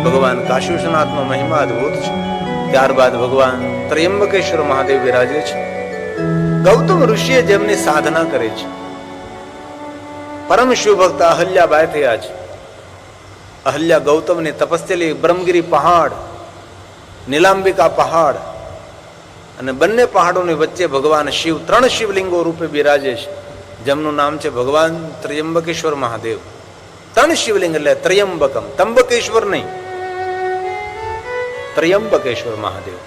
ભગવાન કાશી વિશ્વનાથનો મહિમા અદભુત છે. ત્યારબાદ ભગવાન ત્રયંબકેશ્વર મહાદેવ બિરાજે છે. ગૌતમ ઋષિએ જેમની સાધના કરી છે, પરમ શિવભક્ત અહલ્યાબાઈ થયા છે. અહલ્યા ગૌતમની તપસ્યા બ્રહ્મગીરી પહાડ, નીલાંબિકા પહાડ અને બંને પહાડોની વચ્ચે ભગવાન શિવ 3 શિવલિંગો રૂપે બિરાજે છે, જેમનું નામ છે ભગવાન ત્રયંબકેશ્વર મહાદેવ. 3 શિવલિંગ એટલે ત્રયંબકમ, તંબકેશ્વર નહીં, ત્રયંબકેશ્વર મહાદેવ.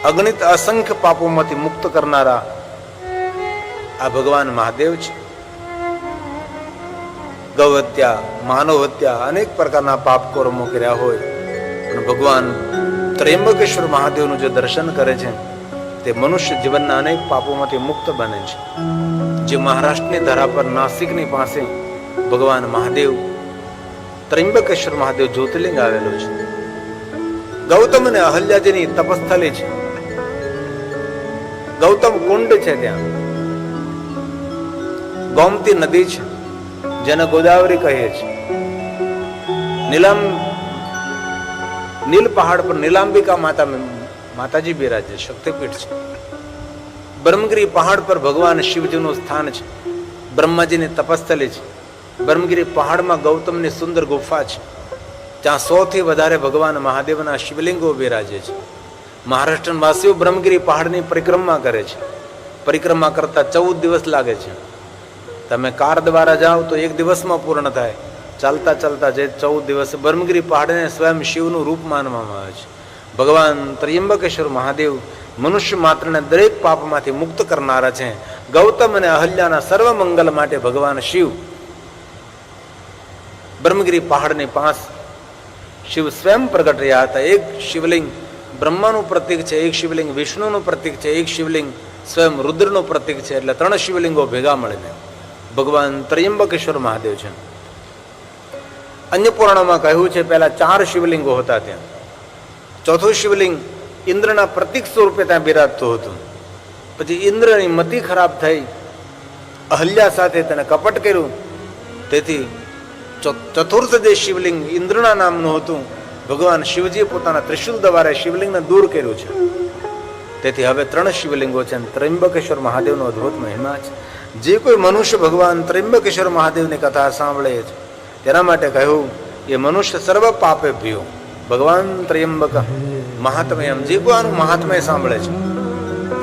અગણિત અસંખ્ય પાપોમાંથી મુક્ત કરનારા આ ભગવાન મહાદેવ છે. ગૌ હત્યા, માનવ હત્યા, અનેક પ્રકારના પાપ કર્મો કર્યા હોય પણ ભગવાન ત્રયંબકેશ્વર મહાદેવનું જે દર્શન કરે છે તે મનુષ્ય જીવનના અનેક પાપોમાંથી મુક્ત બને છે. જે મહારાષ્ટ્રની ધરા પર નાસિકની પાસે ભગવાન મહાદેવ ત્રયંબકેશ્વર મહાદેવ જ્યોતિર્લિંગ આવેલું છે. ગૌતમ અને અહલ્યાજીની તપસ્થલી છે. ગૌતમ કુંડ છે, ત્યાં ગોમતી નદી છે જેને ગોદાવરી કહીએ છીએ. નીલ પહાડ પર નીલાંબિકા માતાજી બિરાજે, શક્તિપીઠ છે. બ્રહ્મગીરી પહાડ પર ભગવાન શિવજીનું સ્થાન છે. બ્રહ્માજીની તપસ્થલી છે. બ્રહ્મગીરી પહાડમાં ગૌતમની સુંદર ગુફા છે, ત્યાં 100થી વધારે ભગવાન મહાદેવના શિવલિંગો બિરાજે છે. મહારાષ્ટ્ર વાસીઓ બ્રહ્મગીરી પહાડની પરિક્રમા કરે છે. પરિક્રમા કરતા 14 દિવસ લાગે છે. તમે કાર દ્વારા જાઓ તો 1 દિવસમાં પૂર્ણ થાય. ચાલતા ચાલતા જે 14 દિવસ. બ્રહ્મગીરી પહાડને સ્વયં શિવનું રૂપ માનવામાં આવે છે. ભગવાન ત્રયંબકેશ્વર મહાદેવ મનુષ્ય માત્રને દરેક પાપમાંથી મુક્ત કરનારા છે. ગૌતમ અને અહલ્યાના સર્વ મંગલ માટે ભગવાન શિવ બ્રહ્મગીરી પહાડની પાસ શિવ સ્વયં પ્રગટ રહ્યા હતા. એક શિવલિંગ બ્રહ્માનું પ્રતીક છે, એક શિવલિંગ વિષ્ણુનું પ્રતીક છે, એક શિવલિંગ સ્વયં રુદ્રનું પ્રતીક છે. એટલે 3 શિવલિંગો ભેગા મળીને ભગવાન ત્રયંબકેશ્વર મહાદેવ છે. અન્ય પુરાણોમાં કહ્યું છે પહેલા 4 શિવલિંગો હતા ત્યાં. 4થું શિવલિંગ ઇન્દ્રના પ્રતીક સ્વરૂપે ત્યાં બિરાજતું હતું. પછી ઇન્દ્રની મતિ ખરાબ થઈ, અહલ્યા સાથે તેને કપટ કર્યું, તેથી 4th જે શિવલિંગ ઇન્દ્રના નામનું હતું, ભગવાન શિવજીએ પોતાના ત્રિશુલ દ્વારા શિવલિંગને દૂર કર્યું છે. તેથી હવે 3 શિવલિંગો છે. ત્રયંબકેશ્વર મહાદેવનો અદ્ભુત મહિમા છે. જે કોઈ મનુષ્ય ભગવાન ત્રયંબકેશ્વર મહાદેવની કથા સાંભળે છે તેના માટે કહ્યું એ મનુષ્ય સર્વ પાપે ભયો. ભગવાન ત્રયંબક મહાત્મ્ય, જે કોઈ આનું મહાત્મ્ય સાંભળે છે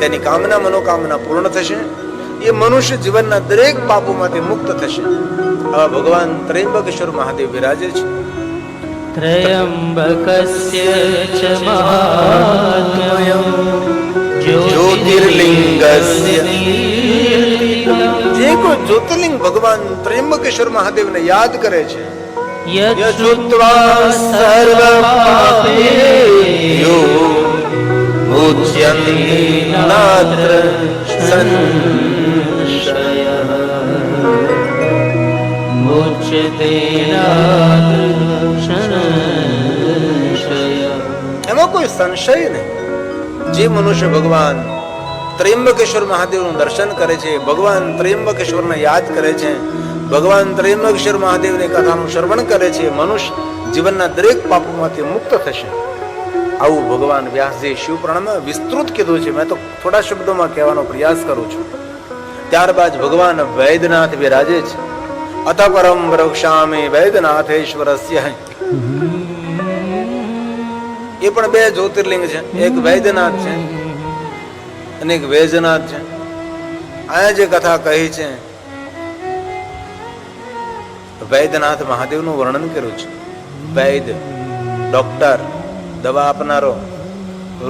તેની કામના મનોકામના પૂર્ણ થશે. એ મનુષ્ય જીવનના દરેક પાપોમાંથી મુક્ત થશે. આવા ભગવાન ત્રયંબકેશ્વર મહાદેવ વિરાજે છે. ત્રયંબકસ્ય ચ મહાત્મ્યં જ્યોતિર્લિંગસ્ય. જે કોઈ જ્યોતિર્લિંગ ભગવાન ત્રયંબકેશ્વર મહાદેવને યાદ કરે છે, યજ્ઞા સર્વ પાપેભ્યો મુચ્યતે નાત્ર સંશયઃ. મુચ્યતે નાત્ર સંશયઃ. એમાં કોઈ સંશય નહીં. જે મનુષ્ય ભગવાન ત્રયંબકેશ્વર મહાદેવનું દર્શન કરે છે, ભગવાન ત્રયંબકેશ્વરને યાદ કરે છે, ભગવાન ત્રયંબકેશ્વર મહાદેવની કથાનું શ્રવણ કરે છે, મનુષ્ય જીવનના દરેક પાપોમાંથી મુક્ત થશે. આવું ભગવાન વ્યાસજી શિવપુરાણમાં વિસ્તૃત કીધું છે. મેં તો થોડા શબ્દોમાં કહેવાનો પ્રયાસ કરું છું. ત્યારબાદ ભગવાન વૈદ્યનાથ બિરાજે છે. અત પરમ વૃક્ષામિ વૈદ્યનાથેશ્વરસ્ય. એ પણ 2 જ્યોતિર્લિંગ છે. એક વૈદ્યનાથ છે અને એક વૈજનાથ છે. આ જે કથા કહી છે, વૈદ્યનાથ મહાદેવનું વર્ણન કર્યું છે. વૈદ્ય, ડોક્ટર, દવા આપનારો,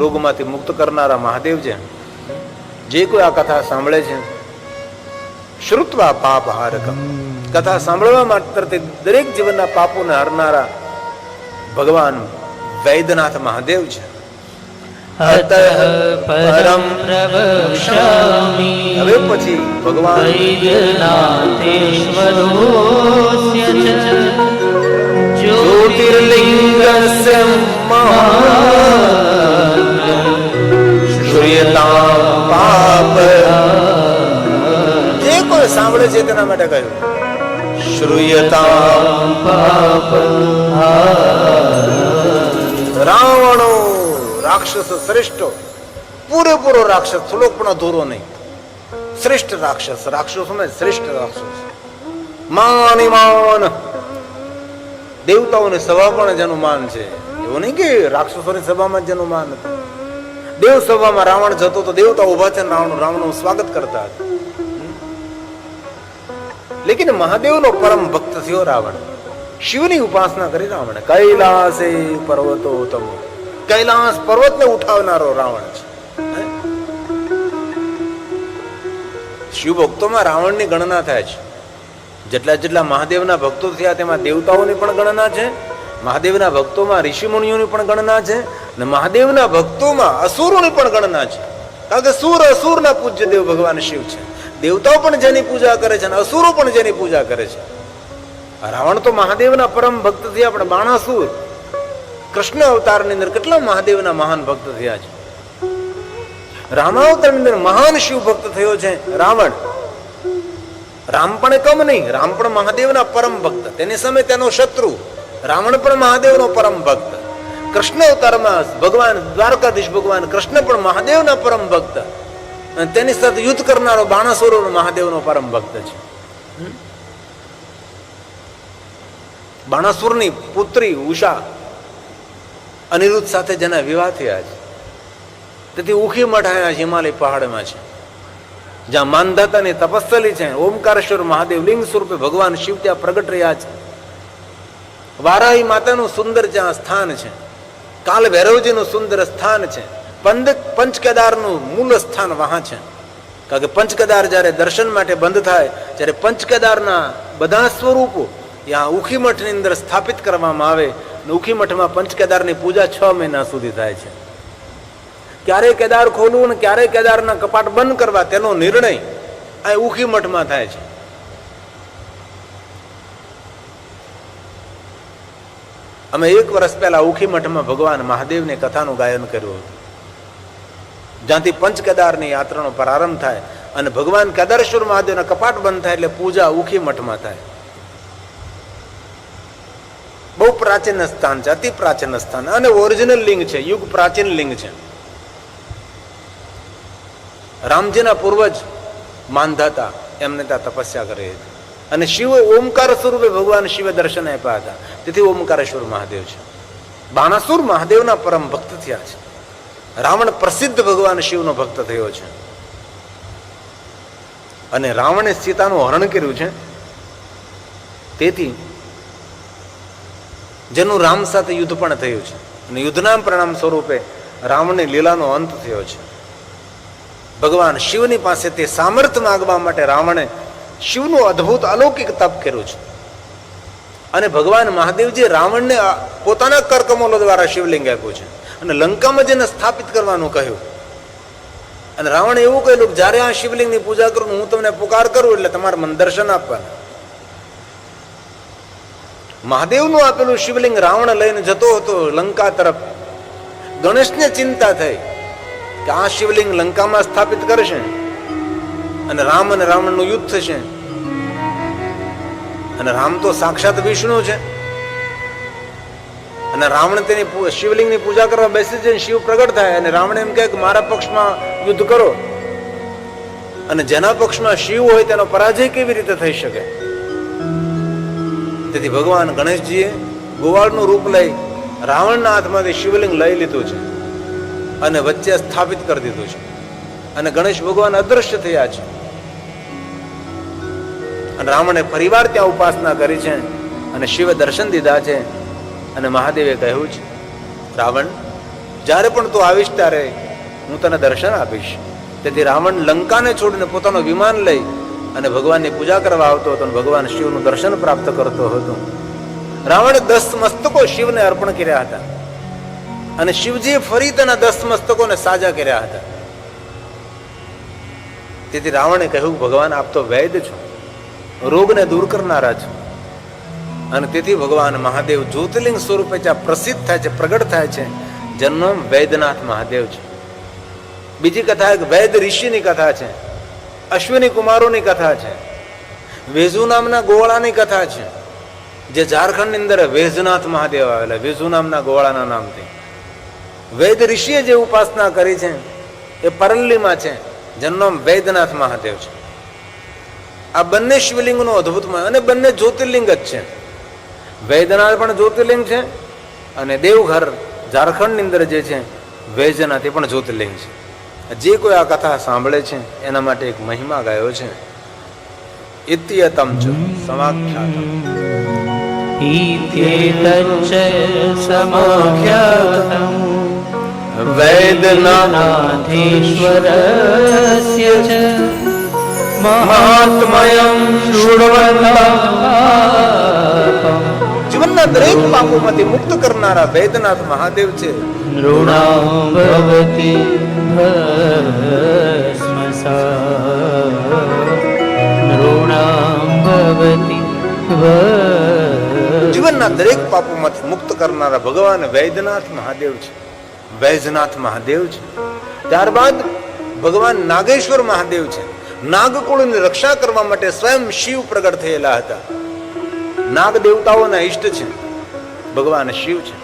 રોગમાંથી મુક્ત કરનારા મહાદેવ છે. જે કોઈ આ કથા સાંભળે છે, શ્રુત્વા પાપ હારકમ, કથા સાંભળવા માત્રથી દરેક જીવનના પાપોને હરનારા ભગવાન વૈદ્યનાથ મહાદેવ છે. અતઃ પરમ પ્રવક્ષ્યામિ. હવે પછી ભગવાન વૈદ્યનાથેશ્વરોસ્ય ચ જ્યોતિર્લિંગસ્ય મહાત્મ્યં શ્રૂયતામ પાપ. જે કોઈ સાંભળે છે તેના માટે કહ્યું શ્રૂયતામ મામ પાપ રાવણો રાક્ષસ શ્રેષ્ઠ, પૂરેપૂરો રાક્ષસ, થોડોક પણ અધૂરો નહીં, શ્રેષ્ઠ રાક્ષસ. રાક્ષસોમાં શ્રેષ્ઠ રાક્ષસ. માની માન, દેવતાઓની સભા પણ જેનું માન છે. એવું નહીં કે રાક્ષસોની સભામાં જેનું માન હતું. દેવ સભામાં રાવણ જતો તો દેવતા ઉભા છે, રાવણનું સ્વાગત કરતા હતા. લેકિન મહાદેવનો પરમ ભક્ત થયો રાવણ. શિવની ઉપાસના કરી રાવણ. કૈલાસે પર્વતો તમ, કૈલાસ પર્વતને ઉઠાવનારો રાવણ છે. શિવ ભક્તોમાં રાવણની ગણના થાય છે. જેટલા જેટલા મહાદેવના ભક્તો થયા તેમાં દેવતાઓની પણ ગણના છે, મહાદેવના ભક્તોમાં ઋષિમુનિઓની પણ ગણના છે, અને મહાદેવના ભક્તોમાં અસુરોની પણ ગણના છે. કારણ કે સુર અસુરના પૂજ્ય દેવ ભગવાન શિવ છે. દેવતાઓ પણ જેની પૂજા કરે છે અને અસુરો પણ જેની પૂજા કરે છે. રાવણ તો મહાદેવના પરમ ભક્ત થયા, પણ બાણાસુર કૃષ્ણ અવતારની અંદર કેટલા મહાદેવના મહાન ભક્ત થયા છે. રામાવતારની અંદર મહાન શિવ ભક્ત થયો છે રાવણ. રામ પણ કમ નહીં, રામ પણ મહાદેવના પરમ ભક્ત, તેની સામે તેનો શત્રુ. રાવણ પણ મહાદેવનો પરમ ભક્ત. કૃષ્ણ અવતારમાં ભગવાન દ્વારકાધીશ ભગવાન કૃષ્ણ પણ મહાદેવના પરમ ભક્ત, અને તેની સાથે યુદ્ધ કરનારો બાણાસુર મહાદેવનો પરમ ભક્ત છે. બાણાસુરની પુત્રી ઉષા અનિરુદ્ધ સાથે જેના વિવાહ થયા છે, તેથી ઉખી મઠ આયા હિમાલય પહાડમાં છે, જ્યાં માનધાતાની તપસ્સલી છે. ઓમકારેશ્વર મહાદેવ લિંગ સ્વરૂપે ભગવાન શિવ ત્યાં પ્રગટ રહ્યા છે. વારાહી માતાનું સુંદર ત્યાં સ્થાન છે. કાલ ભૈરવજીનું સુંદર સ્થાન છે. પંચકેદારનું મૂળ સ્થાન વહાં છે. કારણ કે પંચકેદાર જ્યારે દર્શન માટે બંધ થાય, ત્યારે પંચકેદારના બધા સ્વરૂપો ત્યાં ઉખી મઠની અંદર સ્થાપિત કરવામાં આવે. ઉખી મઠમાં પંચકેદારની પૂજા 6 મહિના સુધી થાય છે. ક્યારે કેદાર ખોલવું અને ક્યારે કેદારના કપાટ બંધ કરવા તેનો નિર્ણય આ ઉખી મઠમાં થાય છે. અમે 1 વર્ષ પહેલા ઉખી મઠમાં ભગવાન મહાદેવની કથાનું ગાયન કર્યું હતું, જ્યાંથી પંચકેદારની યાત્રાનો પ્રારંભ થાય અને ભગવાન કેદારેશ્વર મહાદેવના કપાટ બંધ થાય એટલે પૂજા ઉખી મઠમાં થાય. બહુ પ્રાચીન સ્થાન છે, અતિ પ્રાચીન સ્થાન, અને ઓરિજિનલ લિંગ છે, યુગ પ્રાચીન લિંગ છે. રામજીના પૂર્વજ માનધાતા એમને ત્યાં તપસ્યા કરી હતી, અને શિવ ઓમકાર સ્વરૂપે ભગવાન શિવે દર્શન આપ્યા હતા, તેથી ઓમકારેશ્વર મહાદેવ છે. બાણાસુર મહાદેવના પરમ ભક્ત થયા છે. રાવણ પ્રસિદ્ધ ભગવાન શિવનો ભક્ત થયો છે, અને રાવણે સીતાનું હરણ કર્યું છે. તેથી જેનું રામ સાથે યુદ્ધ પણ થયું છે, અને યુદ્ધના પરિણામ સ્વરૂપે રાવણની લીલાનો અંત થયો છે. ભગવાન શિવની પાસે તે સામર્થ્ય માગવા માટે રાવણે શિવનું અદ્ભુત અલૌકિક તપ કર્યું છે. અને ભગવાન મહાદેવજી રાવણને પોતાના કરકમલો દ્વારા શિવલિંગ આપ્યું છે, અને લંકામાં જેને સ્થાપિત કરવાનું કહ્યું. અને રાવણે એવું કહ્યું કે જ્યારે આ શિવલિંગની પૂજા કરું, હું તમને પુકાર કરું એટલે તમારે મને દર્શન આપવાના. મહાદેવનું આપેલું શિવલિંગ રાવણ લઈને જતો હતો લંકા તરફ. ગણેશને ચિંતા થઈ કે આ શિવલિંગ લંકામાં સ્થાપિત કરશે અને રામ અને રાવણનું યુદ્ધ થશે. અને રામ તો સાક્ષાત વિષ્ણુ છે, અને રાવણ તેની શિવલિંગની પૂજા કરવા બેસી જાય, શિવ પ્રગટ થાય અને રાવણ એમ કહે કે મારા પક્ષમાં યુદ્ધ કરો. અને જેના પક્ષમાં શિવ હોય તેનો પરાજય કેવી રીતે થઈ શકે? તેથી ભગવાન ગણેશજીએ ગોવાળનું રૂપ લઈ રાવણના હાથમાંથી શિવલિંગ લઈ લીધું છે અને વચ્ચે સ્થાપિત કરી દીધું છે. અને ગણેશ ભગવાન અદૃશ્ય થયા છે, અને રાવણે પરિવાર ત્યાં ઉપાસના કરી છે, અને શિવે દર્શન દીધા છે. અને મહાદેવે કહ્યું છે, રાવણ જ્યારે પણ તું આવીશ ત્યારે હું તને દર્શન આપીશ. તેથી રાવણ લંકાને છોડીને પોતાનું વિમાન લઈ અને ભગવાનની પૂજા કરવા આવતો હતો, અને ભગવાન શિવનું દર્શન પ્રાપ્ત કરતો હતો. રાવણે 10 મસ્તકો શિવને અર્પણ કર્યા હતા, અને શિવજીએ ફરી તેના 10 મસ્તકોને સાજા કર્યા હતા. તેથી રાવણે કહ્યું, ભગવાન આપ તો વૈદ્ય છો, રોગને દૂર કરનારા છો. અને તેથી ભગવાન મહાદેવ જ્યોતિર્લિંગ સ્વરૂપે જ્યાં પ્રસિદ્ધ થાય છે, પ્રગટ થાય છે, જેનું નામ વૈદ્યનાથ મહાદેવ છે. બીજી કથા એક વૈદ ઋષિની કથા છે, અશ્વિની કુમારોની કથા છે, વેજુ નામના ગોવાળાની કથા છે. જે ઝારખંડની અંદર વૈજનાથ મહાદેવ આવેલા, વેજુ નામના ગોવાળાના નામથી વૈદ ઋષિએ જે ઉપાસના કરી છે એ પરલ્લીમાં છે, જેનું નામ વૈદ્યનાથ મહાદેવ છે. આ બંને શિવલિંગનું અદ્ભુતમાં, અને બંને જ્યોતિર્લિંગ જ છે. વૈદ્યનાથ પણ જ્યોતિર્લિંગ છે અને દેવઘર ઝારખંડની અંદર જે છે વૈજનાથ એ પણ જ્યોતિર્લિંગ છે. જે કોઈ આ કથા સાંભળે છે એના માટે એક મહિમા ગાયો છે. ઇત્યતમ ચ સમાખ્યાતમ ઇત્યેતચ્ચ સમાખ્યાતમ વૈદ્યનાથેશ્વરસ્ય ચ મહાત્મયં શૃણ્વન્તાપમ. જીવનના દરેક પાપોમાંથી મુક્ત કરનારા વૈદ્યનાથ મહાદેવ છે. નૃણાં ભવતિ ભસ્મસાત, નૃણાં ભવતિ જીવનના દરેક પાપોમાંથી મુક્ત કરનારા ભગવાન વૈદ્યનાથ મહાદેવ છે. વૈજનાથ મહાદેવ છે. ત્યારબાદ ભગવાન નાગેશ્વર મહાદેવ છે. નાગકુળની રક્ષા કરવા માટે સ્વયં શિવ પ્રગટ થયેલા હતા. નાગ દેવતાઓના ઈષ્ટ છે ભગવાન શિવ છે.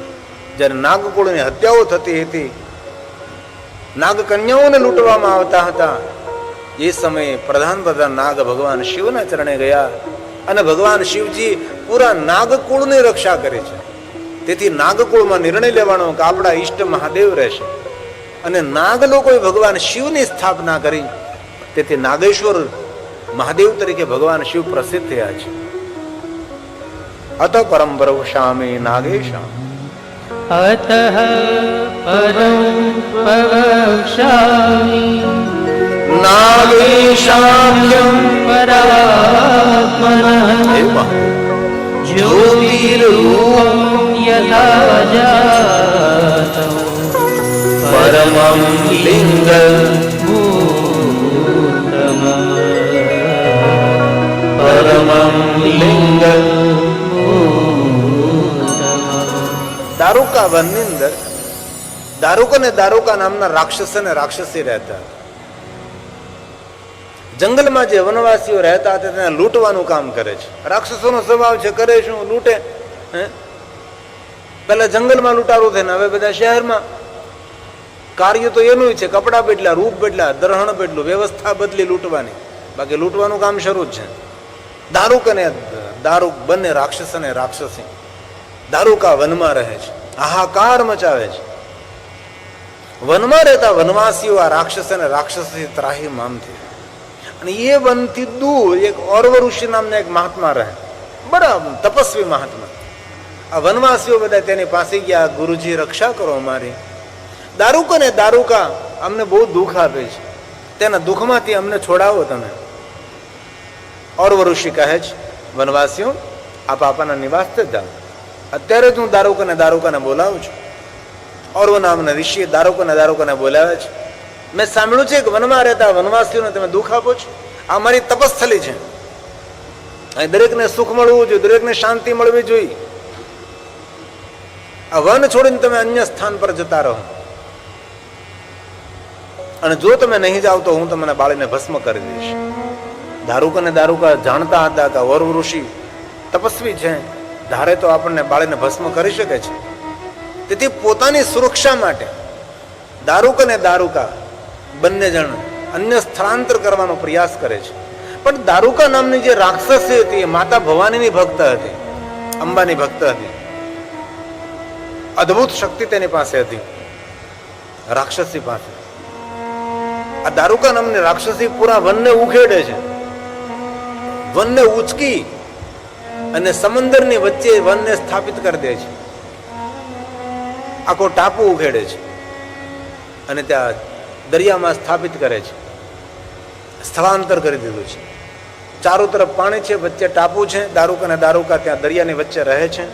જ્યારે નાગકુળની હત્યાઓ થતી હતી, નાગ કન્યાઓને લૂંટવામાં આવતા હતા, એ સમયે પ્રધાન નાગ ભગવાન શિવના ચરણે ગયા અને ભગવાન શિવજી પૂરા નાગકુળની રક્ષા કરે છે. તેથી નાગકુળમાં નિર્ણય લેવાનો કે આપણા ઈષ્ટ મહાદેવ રહેશે, અને નાગ લોકોએ ભગવાન શિવની સ્થાપના કરી. તેથી નાગેશ્વર મહાદેવ તરીકે ભગવાન શિવ પ્રસિદ્ધ થયા છે. અત પરમ પ્રવક્ષ્યામિ નાગેશામ, અતઃ પરં પ્રવક્ષ્યામિ નાગેશાખ્યમ પરાત્મનઃ જ્યોતિરૂપં યથા જાતં પરમં લિંગં પરમં લિંગં. દારૂકા વનની અંદર દારૂક અને દારૂકા નામના રાક્ષસ અને રાક્ષસી રહેતા. જંગલમાં જે વનવાસીઓ રહેતા હતા તેને લૂંટવાનું કામ કરે છે. રાક્ષસોનો સ્વભાવ છે, કરે શું? લૂંટે. પેલા જંગલમાં લૂંટારું થઈને હવે બધા શહેરમાં. કાર્ય તો એનું છે, કપડાં બદલ્યા, રૂપ બદલ્યા, દરહણ બદલું, વ્યવસ્થા બદલી લૂંટવાની. બાકી લૂંટવાનું કામ શરૂ જ છે. દારૂક અને દારૂક બંને રાક્ષસ અને રાક્ષસી દારૂકા વનમાં રહે છે, હાહાકાર મચાવે છે. વનમાં રહેતા વનવાસીઓ આ રાક્ષસ અને રાક્ષસી ત્રાહિમામથી, અને એ વનથી દૂર એક ઓરવ ઋષિ નામના એક મહાત્મા રહે, બરાબર તપસ્વી મહાત્મા. આ વનવાસીઓ બધા તેની પાસે ગયા, ગુરુજી રક્ષા કરો અમારી. દારૂક અને દારૂકા અમને બહુ દુઃખ આપે છે, તેના દુઃખમાંથી અમને છોડાવો તમે. ઓરવ ઋષિ કહે છે, વનવાસીઓ આપ આપના નિવાસ જ જાઓ. અત્યારે જ હું દારૂક અને દારૂકાને બોલાવું છું. ઓરવ નામના ઋષિએ દારૂક અને દારૂકાને બોલાવે છે. મેં સાંભળ્યું છે કે વનમાં રહેતા વનવાસીઓને તમે દુઃખ આપો છો. આ મારી તપસ્થલી છે, અહીં દરેકને સુખ મળવું જોઈએ, દરેકને શાંતિ મળવી જોઈએ. આ વન છોડીને તમે અન્ય સ્થાન પર જતા રહો, અને જો તમે નહીં જાઓ તો હું તમને બાળીને ભસ્મ કરી દઈશ. દારૂક અને દારૂકા જાણતા હતા કે ઓરવ ઋષિ તપસ્વી છે, ધારે તો આપણને બાળીને ભસ્મ કરી શકે છે. તેથી પોતાની સુરક્ષા માટે દારૂક અને દારૂકા બંને જણ અન્ય સ્થળાંતર કરવાનો પ્રયાસ કરે છે. પણ દારૂકા નામની જે રાક્ષસી હતી એ માતા ભવાનીની ભક્ત હતી, અંબાની ભક્ત હતી. અદ્ભુત શક્તિ તેની પાસે હતી, રાક્ષસી પાસે. આ દારૂકા નામની રાક્ષસી પૂરા વનને ઉખેડે છે, વનને ઉચકી અને સમંદરની વચ્ચે વનને સ્થાપિત કરી દે છે. આખો ટાપુ ઉખેડે છે અને ત્યાં દરિયામાં સ્થાપિત કરે છે, સ્થળાંતર કરી દીધું છે. ચારો તરફ પાણી છે, વચ્ચે ટાપુ છે. દારૂક અને દારૂકા ત્યાં દરિયાની વચ્ચે રહે છે.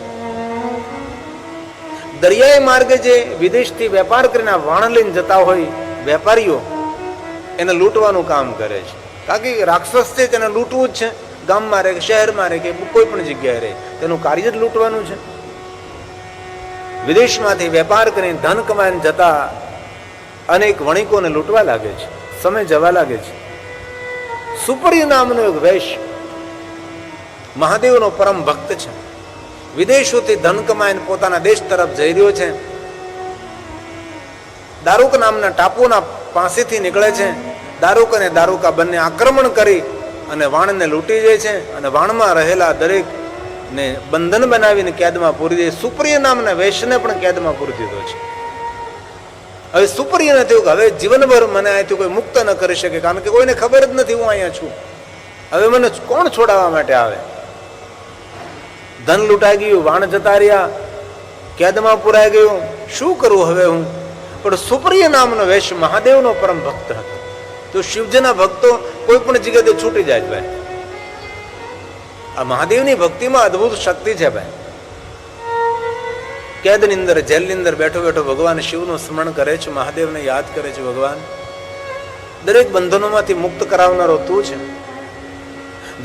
દરિયાઈ માર્ગે જે વિદેશથી વેપાર કરીને વાણ લઈને જતા હોય વેપારીઓ, એને લૂંટવાનું કામ કરે છે. કારણ કે રાક્ષસ છે, તેને લૂંટવું જ છે. ગામમાં રહે કે શહેરમાં રહે કે કોઈ પણ જગ્યાએ રહે, તેનું કાર્ય જ લૂંટવાનું છે. વિદેશમાંથી વેપાર કરીને ધન કમાઈને જતા અનેક વણિકોને લૂંટવા લાગે છે. સમય જવા લાગે છે. સુપર્ય નામનો એક વૈશ્ય મહાદેવનો પરમ ભક્ત છે. વિદેશોથી ધન કમાઈને પોતાના દેશ તરફ જઈ રહ્યો છે. દારૂક નામના ટાપુના પાસેથી નીકળે છે. દારૂક અને દારૂકા બંને આક્રમણ કરી અને વાણને લૂંટી જાય છે અને વાણમાં રહેલા દરેક ને બંધન બનાવીને કેદમાં પૂરી દે. સુપ્રિય નામના વેશ્યને પણ કેદમાં પૂરી દીધો છે. હવે સુપ્રિયને થયું કે હવે જીવનભર મને અહીંથી કોઈ મુક્ત ન કરી શકે, કારણ કે કોઈને ખબર જ નથી હું અહીંયા છું. હવે મને કોણ છોડાવવા માટે આવે? ધન લૂંટાઈ ગયું, વાણ જતા રહ્યા, કેદમાં પુરાઈ ગયું, શું કરવું હવે હું? પણ સુપ્રિય નામનો વેશ મહાદેવનો પરમ ભક્ત હતો. તો શિવજીના ભક્તો કોઈ પણ જગ્યાએ છૂટી જાય ભાઈ. આ મહાદેવની ભક્તિમાં અદભુત શક્તિ છે ભાઈ. કેદની અંદર, જેલની અંદર બેઠો બેઠો ભગવાન શિવનું સ્મરણ કરે છે, મહાદેવને યાદ કરે છે. ભગવાન દરેક બંધનોમાંથી મુક્ત કરાવનારો તું છે.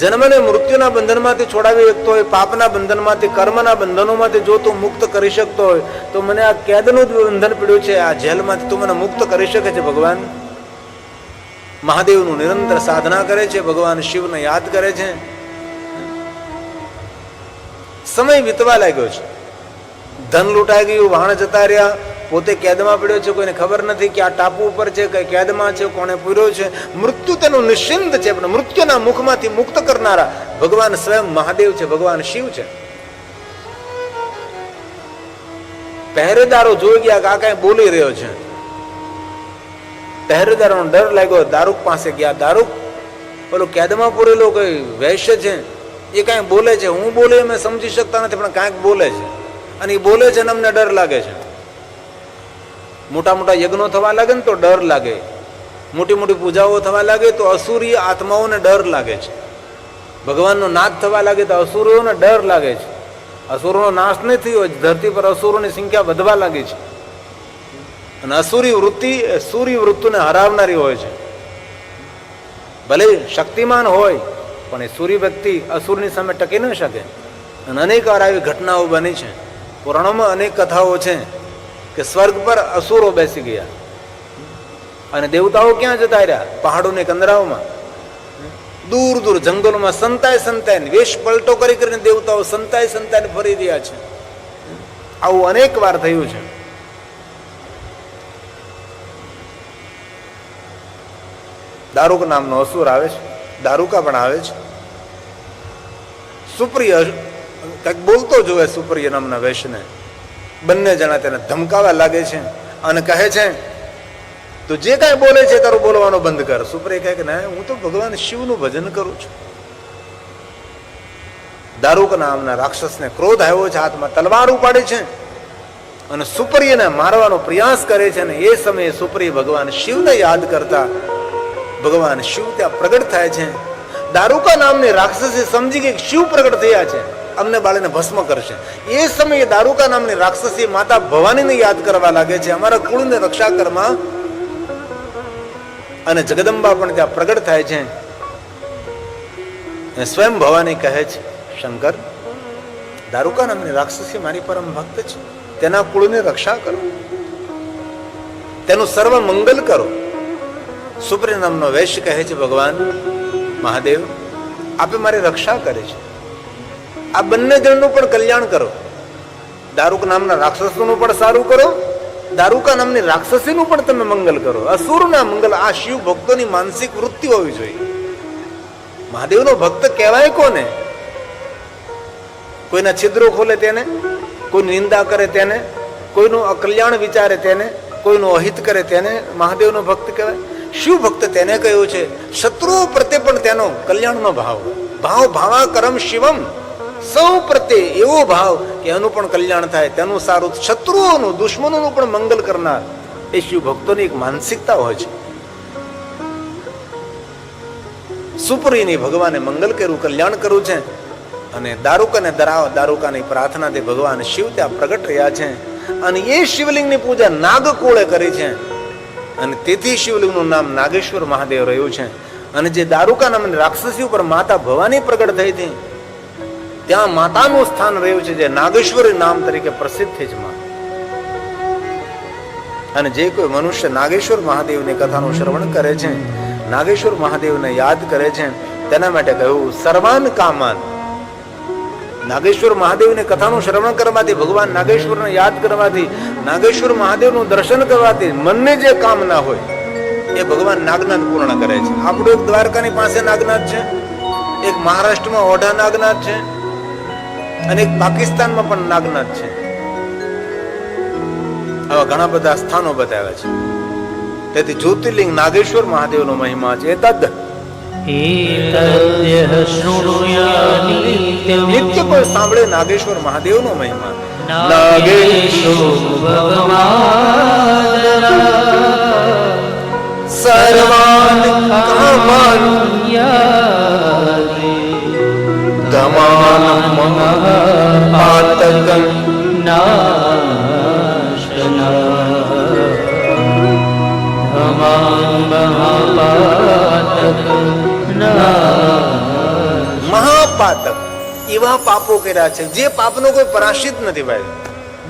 જન્મને મૃત્યુના બંધનમાંથી છોડાવી શકતો હોય, પાપના બંધનમાંથી, કર્મના બંધનોમાંથી જો તું મુક્ત કરી શકતો હોય તો મને આ કેદનું જ બંધન પડ્યું છે, આ જેલમાંથી તું મને મુક્ત કરી શકે છે. ભગવાન મહાદેવનું નિરંતર સાધના કરે છે, ભગવાન શિવને યાદ કરે છે. સમય વીતવા લાગ્યો છે. ધન લૂંટાઈ ગયું, વાણ જતા રહ્યા, પોતે કેદમાં પડ્યો છે, કોઈને ખબર નથી કે આ ટાપુ ઉપર છે, કઈ કેદમાં છે, કોને પૂર્યો છે. મૃત્યુ તેનું નિશ્ચિંત છે, પણ મૃત્યુના મુખમાંથી મુક્ત કરનારા ભગવાન સ્વયં મહાદેવ છે, ભગવાન શિવ છે. પહેરેદારો જોઈ ગયા કે આ કઈ બોલી રહ્યો છે. પહેરેદારોનો ડર લાગ્યો, દારૂક પાસે ગયા. દારૂક પેલો કેદમાં પૂરેલો કોઈ વૈશ્ય છે, એ કઈ બોલે છે. હું બોલે અમે સમજી શકતા નથી, પણ કાંઈક બોલે છે અને એ બોલે છે અને અમને ડર લાગે છે. મોટા મોટા યજ્ઞો થવા લાગે ને તો ડર લાગે, મોટી મોટી પૂજાઓ થવા લાગે તો અસુરી આત્માઓને ડર લાગે છે. ભગવાનનો નાશ થવા લાગે તો અસુરોને ડર લાગે છે. અસુરોનો નાશ નહીં થયો, ધરતી પર અસુરોની સંખ્યા વધવા લાગી છે. અને અસુરી વૃત્તિ સૂર્ય વૃત્તિને હરાવનારી હોય છે. ભલે શક્તિમાન હોય પણ એ સૂર્ય વ્યક્તિ અસુરની સામે ટકી ન શકે. અને અનેક વાર આવી ઘટનાઓ બની છે. પુરાણોમાં અનેક કથાઓ છે કે સ્વર્ગ પર અસુરો બેસી ગયા અને દેવતાઓ ક્યાં જતા રહ્યા? પહાડોની કંદરાઓમાં, દૂર દૂર જંગલોમાં સંતાય સંતાય વેશ પલટો કરી કરીને દેવતાઓ સંતાય સંતાય ફરી રહ્યા છે. આવું અનેક વાર થયું છે. દારૂક નામનો અસુર આવે છે, દારૂકા પણ આવે છે. સુપ્રિય કંઈક બોલતો જોવે સુપ્રિય નામના વેશને. બંને જણા તેને ધમકાવા લાગે છે અને કહે છે તો જે કાંઈ બોલે છે તારું બોલવાનો બંધ કર. સુપ્રિય કહે કે ના, હું તો ભગવાન શિવનું ભજન કરું છું. દારૂક નામના રાક્ષસને ક્રોધ આવ્યો છે, હાથમાં તલવાર ઉપાડે છે અને સુપ્રિયને મારવાનો પ્રયાસ કરે છે. અને એ સમયે સુપ્રિય ભગવાન શિવને યાદ કરતા ભગવાન શિવ ત્યાં પ્રગટ થાય છે. દારૂકા નામની રાક્ષસી સમજી ગઈ શિવ પ્રગટ થયા છે, અમને બાળીને ભસ્મ કરશે. એ સમયે દારૂકા નામની રાક્ષસી માતા ભવાનીને યાદ કરવા લાગે છે, અમારા કુળને રક્ષા કરવા. અને જગદંબા પણ ત્યાં પ્રગટ થાય છે. સ્વયં ભવાની કહે છે, શંકર, દારૂકા નામની રાક્ષસી મારી પરમ ભક્ત છે, તેના કુળની રક્ષા કરો, તેનું સર્વ મંગલ કરો. સુપ્રિય નામનો વૈશ્ય કહે છે, ભગવાન મહાદેવ આપે મારી રક્ષા કરે છે, આ બંને જણનું પણ કલ્યાણ કરો. દારૂક નામના રાક્ષસનું પણ સારું કરો, દારૂકા નામની રાક્ષસીનું પણ તમે મંગલ કરો. અસુરના મંગલ, આ શિવ ભક્તોની માનસિક વૃત્તિ હોવી જોઈએ. મહાદેવનો ભક્ત કહેવાય કોને? કોઈના છિદ્રો ખોલે તેને, કોઈની નિંદા કરે તેને, કોઈનું અકલ્યાણ વિચારે તેને, કોઈનું અહિત કરે તેને મહાદેવનો ભક્ત કહેવાય. શિવ ભક્ત તેને કહ્યું છે શત્રુઓ પ્રત્યે પણ તેનો કલ્યાણનો ભાવ. ભાવ ભાવા કરમ શિવમ, સૌ પ્રત્યે એવો ભાવ કે એનું પણ કલ્યાણ થાય, તેનું સારું, શત્રુઓનું, દુશ્મનોનું પણ મંગલ કરનાર એ શિવ ભક્તોની એક માનસિકતા હોય છે. સુપ્રિયની ભગવાને મંગલ કર્યું, કલ્યાણ કર્યું છે. અને દારૂકાને દારૂકાની પ્રાર્થનાથી ભગવાન શિવ ત્યાં પ્રગટ રહ્યા છે. અને એ શિવલિંગની પૂજા નાગકુળે કરી છે અને તેથી શિવલિંગનું નામ નાગેશ્વર મહાદેવ રહ્યું છે. અને જે દારૂકા નામની રાક્ષસી ઉપર માતા ભવાની પ્રગટ થઈ હતી, ત્યાં માતાનું સ્થાન રહ્યું છે, જે નાગેશ્વરી નામ તરીકે પ્રસિદ્ધ છે. અને જે કોઈ મનુષ્ય નાગેશ્વર મહાદેવની કથાનું શ્રવણ કરે છે, નાગેશ્વર મહાદેવને યાદ કરે છે, તેના માટે કહ્યું સર્વાન કામાન નાગેશ્વર મહાદેવની કથાનું શ્રવણ કરવાથી, ભગવાન નાગેશ્વરને યાદ કરવાથી, નાગેશ્વર મહાદેવનું દર્શન કરવાથી મનને જે કામના હોય એ ભગવાન નાગનાથ પૂર્ણ કરે છે. આપણું એક દ્વારકાની પાસે નાગનાથ છે, એક મહારાષ્ટ્રમાં ઓઢા નાગનાથ છે અને એક પાકિસ્તાનમાં પણ નાગનાથ છે. આવા ઘણા બધા સ્થાનો બતાવ્યા છે. તેથી જ્યોતિર્લિંગ નાગેશ્વર મહાદેવનો મહિમા છે. નિત્ય કોઈ સાંભળે નાગેશ્વર મહાદેવનો મહિમા. સર્વાન કામાન ગમાન મહાપાતકં મહાપાતક એવા પાપો કર્યા છે જે પાપનો કોઈ પરાશિત નથી ભાઈ.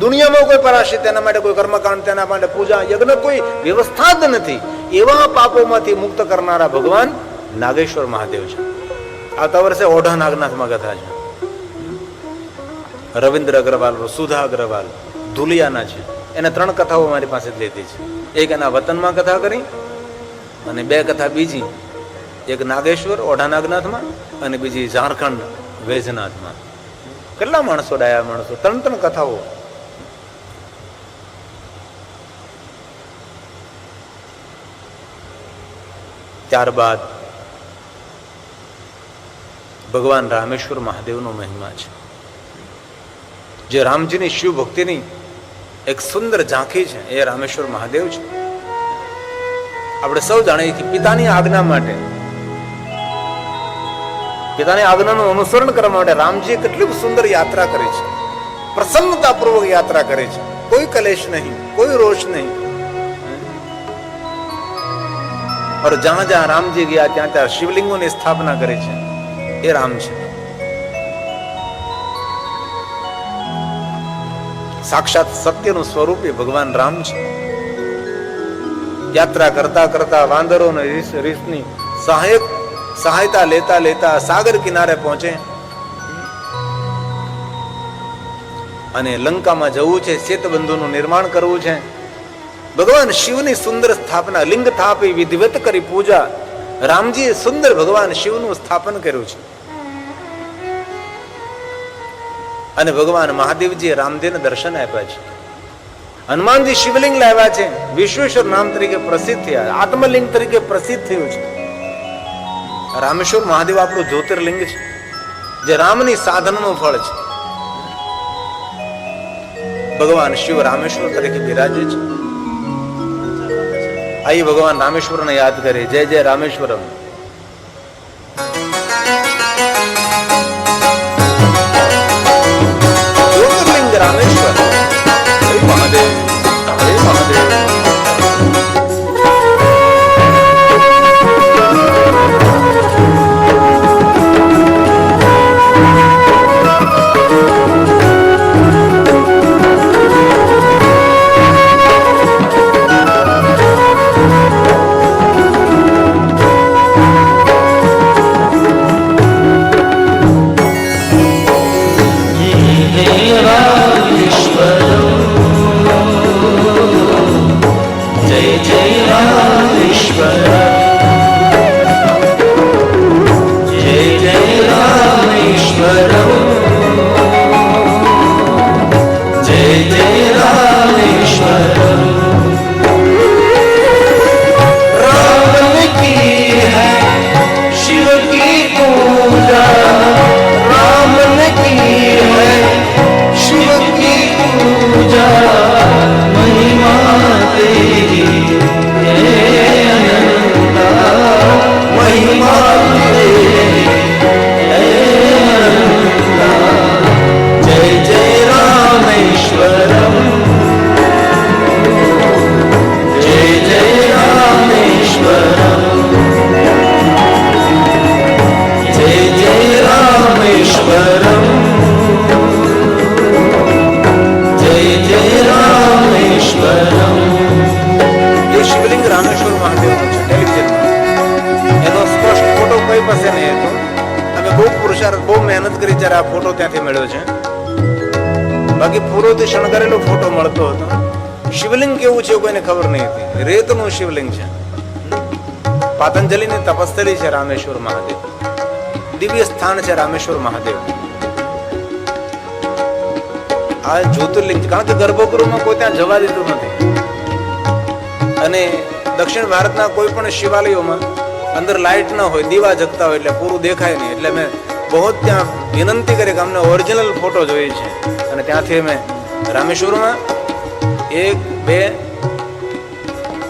દુનિયામાં કોઈ પરાશિત, તેના માટે કોઈ કર્મકાંડ, તેના માટે પૂજા યજ્ઞ કોઈ વ્યવસ્થા જ નથી. એવા પાપોમાંથી મુક્ત કરનારા ભગવાન નાગેશ્વર મહાદેવ છે. આવતા વર્ષે ઓઢા નાગનાથમાં કથા છે. રવિન્દ્ર અગ્રવાલ, સુધા અગ્રવાલ ધુલિયાના છે. એને 3 કથાઓ મારી પાસે જ લીધી છે. એક એના વતનમાં કથા કરી અને 2 કથા બીજી, એક નાગેશ્વર ઓઢા નાગનાથમાં અને બીજી ઝારખંડ વૈજનાથમાં. કેટલા માણસો ડાયા માણસો, 3 કથાઓ. ત્યારબાદ ભગવાન રામેશ્વર મહાદેવનો મહિમા છે, જે રામજીની શિવ ભક્તિની એક સુંદર ઝાંખી છે. એ રામેશ્વર મહાદેવ છે. આપણે સૌ જાણીએ કે પિતાની આજ્ઞા માટે, પિતાની આજ્ઞાનું અનુસરણ કરવા માટે રામજીએ કેટલી સુંદર યાત્રા કરી છે. પ્રસન્નતાપૂર્વક યાત્રા કરી છે. કોઈ કલેશ નહીં, કોઈ રોષ નહીં. और जहां जहां राम जी गया ત્યાં ત્યાં શિવલિંગોની સ્થાપના કરી છે. એ રામ છે. સાક્ષાત સત્યનું સ્વરૂપ એ ભગવાન રામ છે. યાત્રા કરતા કરતા વાંદરો અને રીછની સહાયતા લેતા લેતા સાગર કિનારે પહોંચે અને લંકામાં જવું છે, સેતબંધુનું નિર્માણ કરવું છે. ભગવાન શિવની સુંદર સ્થાપના, લિંગ થાપી વિધિવત કરી પૂજા. રામજીએ સુંદર ભગવાન શિવનું સ્થાપન કર્યું છે. અને ભગવાન મહાદેવજીએ રામદેવને દર્શન આપ્યા છે. હનુમાનજી શિવલિંગ લાવ્યા છે, વિશ્વેશ્વર નામ તરીકે પ્રસિદ્ધ થયા, આત્મલિંગ તરીકે પ્રસિદ્ધ થયું છે. રામેશ્વર મહાદેવ આપણું જ્યોતિર્લિંગ છે, જે રામની સાધનનું ફળ છે. ભગવાન શિવ રામેશ્વર તરીકે બિરાજે છે. આઈ ભગવાન રામેશ્વરને યાદ કરે. જય જય રામેશ્વરમ. જ્યોતિર્લિંગ રામેશ્વર. હે મહાદેવ, હે મહાદેવ. બાકી ફૂલોથી શણગારેલો ફોટો મળતો હતો. શિવલિંગ કેવું છે કોઈને ખબર નહીં હતી. રેતનું શિવલિંગ છે. પાતંજલિની તપસ્થલી છે રામેશ્વર મહાદેવ. દિવ્ય સ્થાન છે રામેશ્વર મહાદેવ. આ જ્યોતિર્લિંગ છે, કારણ કે ગર્ભગૃહમાં કોઈ ત્યાં જવા દેતું નથી. અને દક્ષિણ ભારતના કોઈ પણ શિવાલયોમાં અંદર લાઇટ ન હોય, દીવા જગતા હોય એટલે પૂરું દેખાય નહીં. એટલે મેં બહુ ત્યાં વિનંતી કરી કે અમને ઓરિજિનલ ફોટો જોઈએ છે. અને ત્યાંથી અમે રામેશ્વરમાં 1, 2,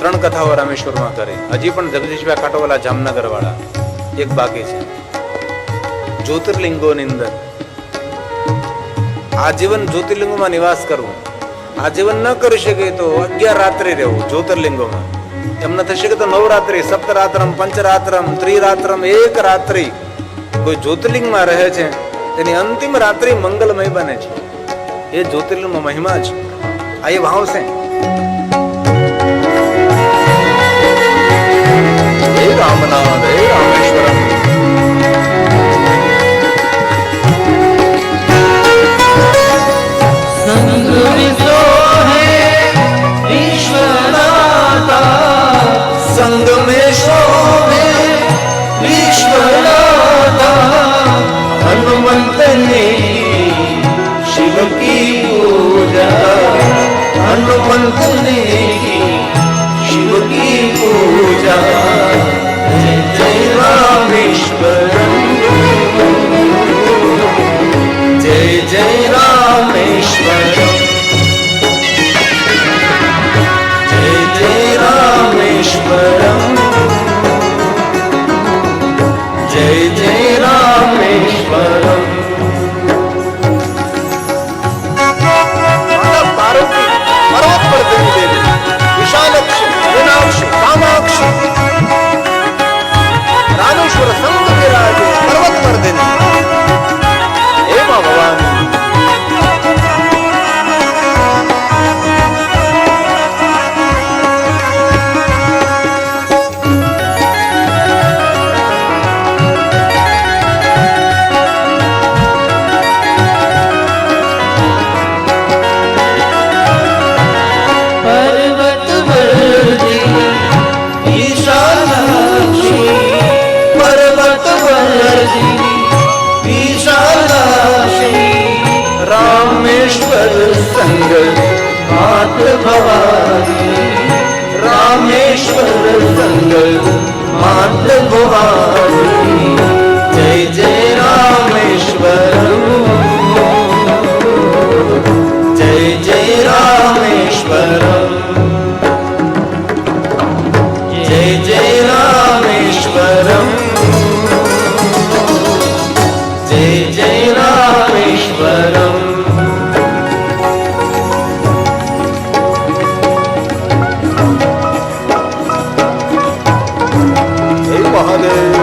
3 કથાઓ રામેશ્વરમાં કરી. હજી પણ જગદીશભાઈ કાટોવાલા જામનગર વાળા એક બાકી છે. જ્યોતિર્લિંગોની અંદર આજીવન જ્યોતિર્લિંગોમાં નિવાસ કરવું. આજીવન ન કરી શકે તો 11 રાત્રિ રહેવું જ્યોતિર્લિંગોમાં. એમને થશે કે તો નવરાત્રિ, સપ્તરાત્રમ, પંચરાત્રમ, ત્રિરાત્રમ, 1 રાત્રિ કોઈ જ્યોતિર્લિંગમાં રહે છે તેની અંતિમ રાત્રિ મંગલમય બને છે. એ જ્યોતિર્લિંગનો મહિમા છે. આ એ ભાવ છે. હે રામનાથ, હે રામેશ્વરમ. સંગ વિસોહે વિશ્વનાથા, સંગ મેં શોભે વિશ્વનાથા, હનુમંત ને શિવ કી પૂજા, હનુમંત ને શિવ કી પૂજા. જય જય રામેશ્વરમ, જય જય રામેશ્વરમ, જય જય રામેશ્વરમ, જય જય રામેશ્વરમ. પાર્વતી પર્વત પર દેવી દેવી, વિશાલક્ષી, મીનાક્ષી, કામાક્ષી, રામેશ્વર સંત વિરાજે પર્વત પર દેવી. હે મા ભવાની. પર્વત વર્ધિની વિશાલાક્ષી, પર્વત વર્ધિની વિશાલાક્ષી, રામેશ્વર સંગ માત ભવાની, રામેશ્વર સંગ માત ભવાની. જય જય રામેશ્વરમ, જય જય રામેશ્વરમ, જય જય રામેશ્વરમ, જય જય રામેશ્વરમ. હે મહાદેવ.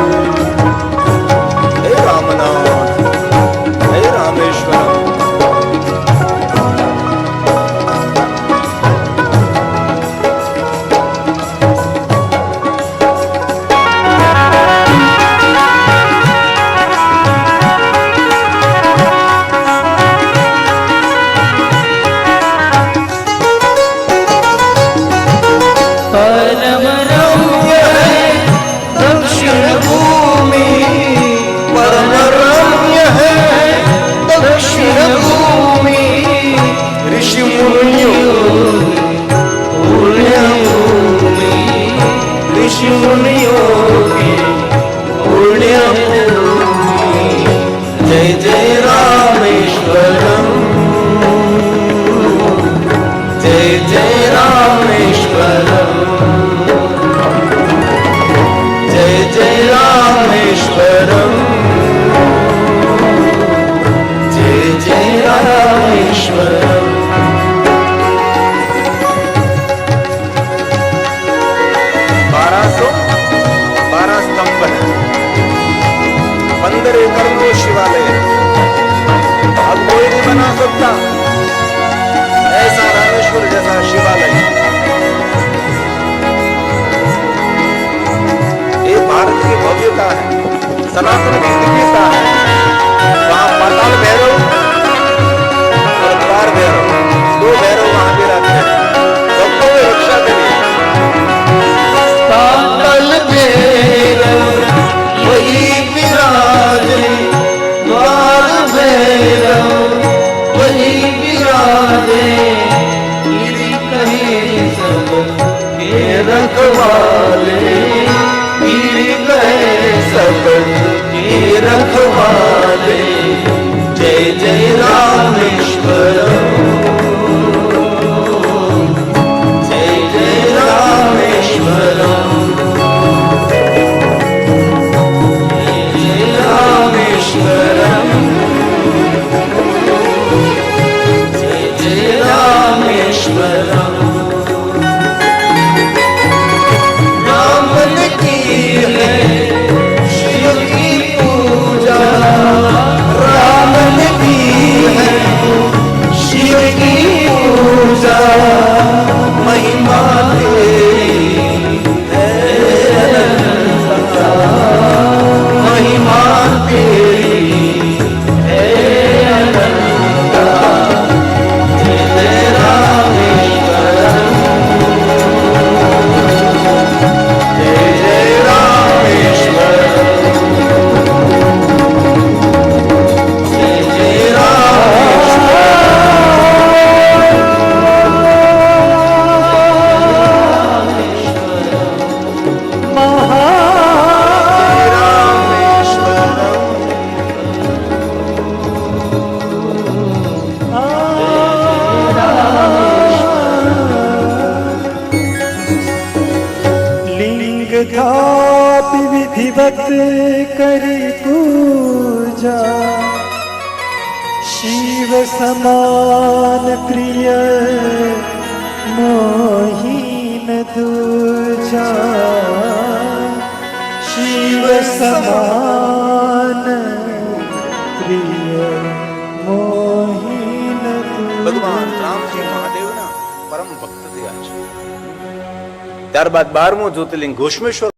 गिरी कहे सब के रखवाले, गिरी कहे सब के रखवाले। जय जय रामेश्वर, जय जय रामेश्वर, जय जय रामेश्वर, जय जय रामेश्वर। राम ने की है शिव की पूजा, राम ने की है शिव की पूजा। महिमा तेरी है अनंता, महिमा तेरी है अनंता। जय जय रामेश्वर, जय जय रामेश्वर, जय जय रामेश्वर। लिंग धाप विधिवत करी पूजा, शिव समान प्रिय मोहीन दूजा, शिव समान प्रिय मोहीन दूजा। ભગવાન રામજી મહાદેવના પરમ ભક્ત થયા છે. ત્યારબાદ 12મું જ્યોતિર્લિંગ ઘોષમેશ્વર